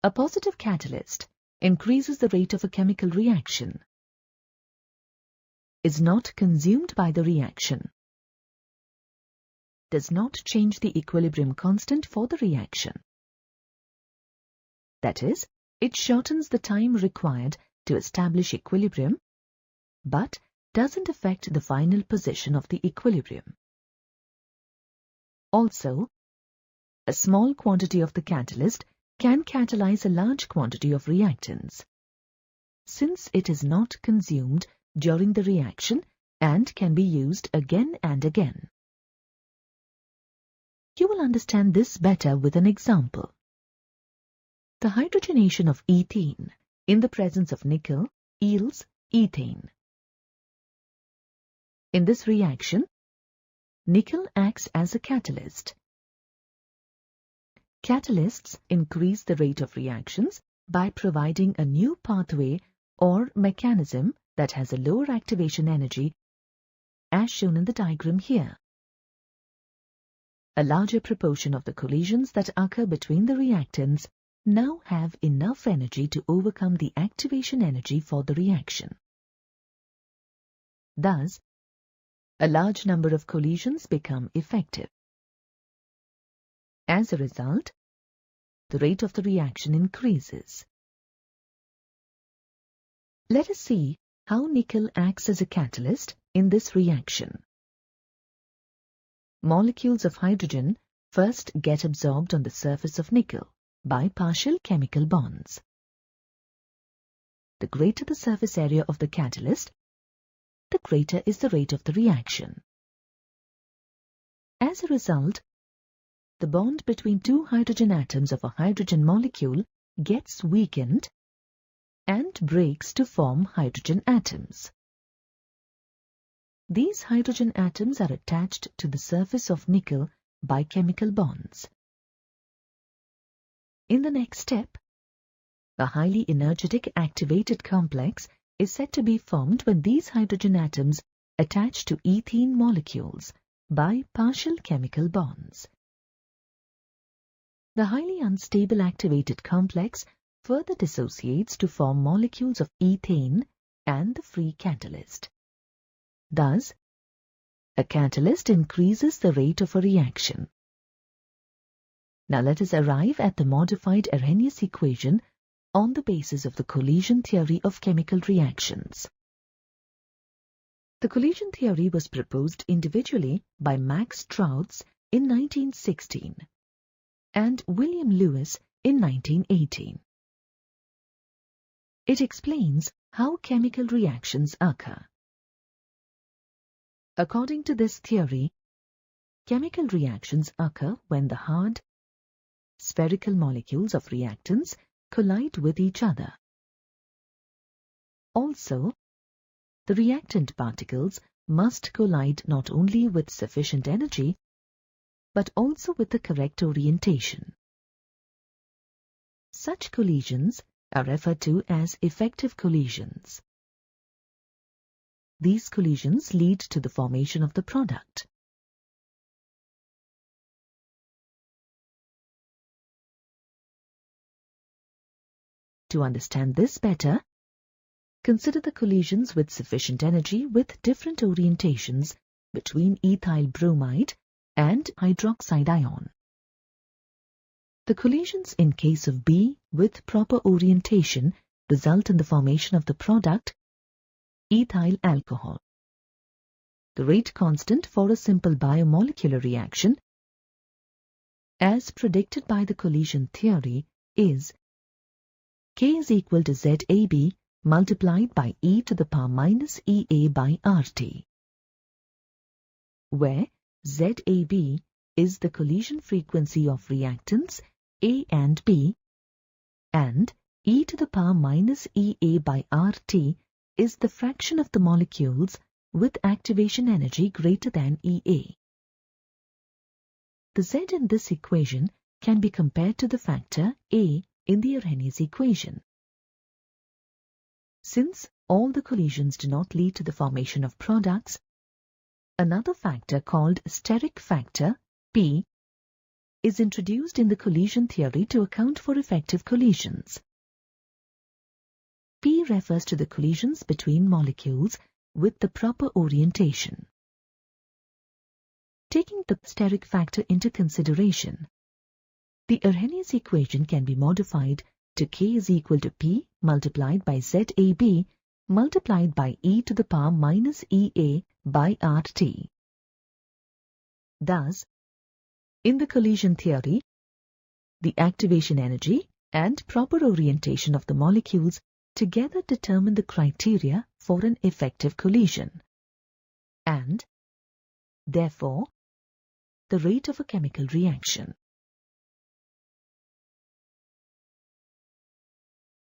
A positive catalyst increases the rate of a chemical reaction, is not consumed by the reaction, does not change the equilibrium constant for the reaction. That is, it shortens the time required to establish equilibrium, but doesn't affect the final position of the equilibrium. Also, a small quantity of the catalyst can catalyze a large quantity of reactants, since it is not consumed during the reaction and can be used again and again. You will understand this better with an example. The hydrogenation of ethene in the presence of nickel yields ethane. In this reaction, nickel acts as a catalyst. Catalysts increase the rate of reactions by providing a new pathway or mechanism that has a lower activation energy, as shown in the diagram here. A larger proportion of the collisions that occur between the reactants now have enough energy to overcome the activation energy for the reaction. Thus, a large number of collisions become effective. As a result, the rate of the reaction increases. Let us see how nickel acts as a catalyst in this reaction. Molecules of hydrogen first get absorbed on the surface of nickel by partial chemical bonds. The greater the surface area of the catalyst, the greater is the rate of the reaction. As a result, the bond between two hydrogen atoms of a hydrogen molecule gets weakened and breaks to form hydrogen atoms. These hydrogen atoms are attached to the surface of nickel by chemical bonds. In the next step, a highly energetic activated complex is said to be formed when these hydrogen atoms attach to ethene molecules by partial chemical bonds. The highly unstable activated complex further dissociates to form molecules of ethane and the free catalyst. Thus, a catalyst increases the rate of a reaction. Now let us arrive at the modified Arrhenius equation on the basis of the collision theory of chemical reactions. The collision theory was proposed individually by Max Strauss in 1916 and William Lewis in 1918. It explains how chemical reactions occur. According to this theory, chemical reactions occur when the hard, spherical molecules of reactants collide with each other. Also, the reactant particles must collide not only with sufficient energy, but also with the correct orientation. Such collisions are referred to as effective collisions. These collisions lead to the formation of the product. To understand this better, consider the collisions with sufficient energy with different orientations between ethyl bromide and hydroxide ion. The collisions in case of B with proper orientation result in the formation of the product ethyl alcohol. The rate constant for a simple biomolecular reaction, as predicted by the collision theory, is K is equal to ZAB multiplied by e to the power minus EA by RT, where ZAB is the collision frequency of reactants A and B, and e to the power minus EA by RT is the fraction of the molecules with activation energy greater than EA. The Z in this equation can be compared to the factor A in the Arrhenius equation. Since all the collisions do not lead to the formation of products, another factor called steric factor, P, is introduced in the collision theory to account for effective collisions. P refers to the collisions between molecules with the proper orientation. Taking the steric factor into consideration, the Arrhenius equation can be modified to K is equal to P multiplied by ZAB multiplied by e to the power minus EA by RT. Thus, in the collision theory, the activation energy and proper orientation of the molecules together determine the criteria for an effective collision, and, therefore, the rate of a chemical reaction.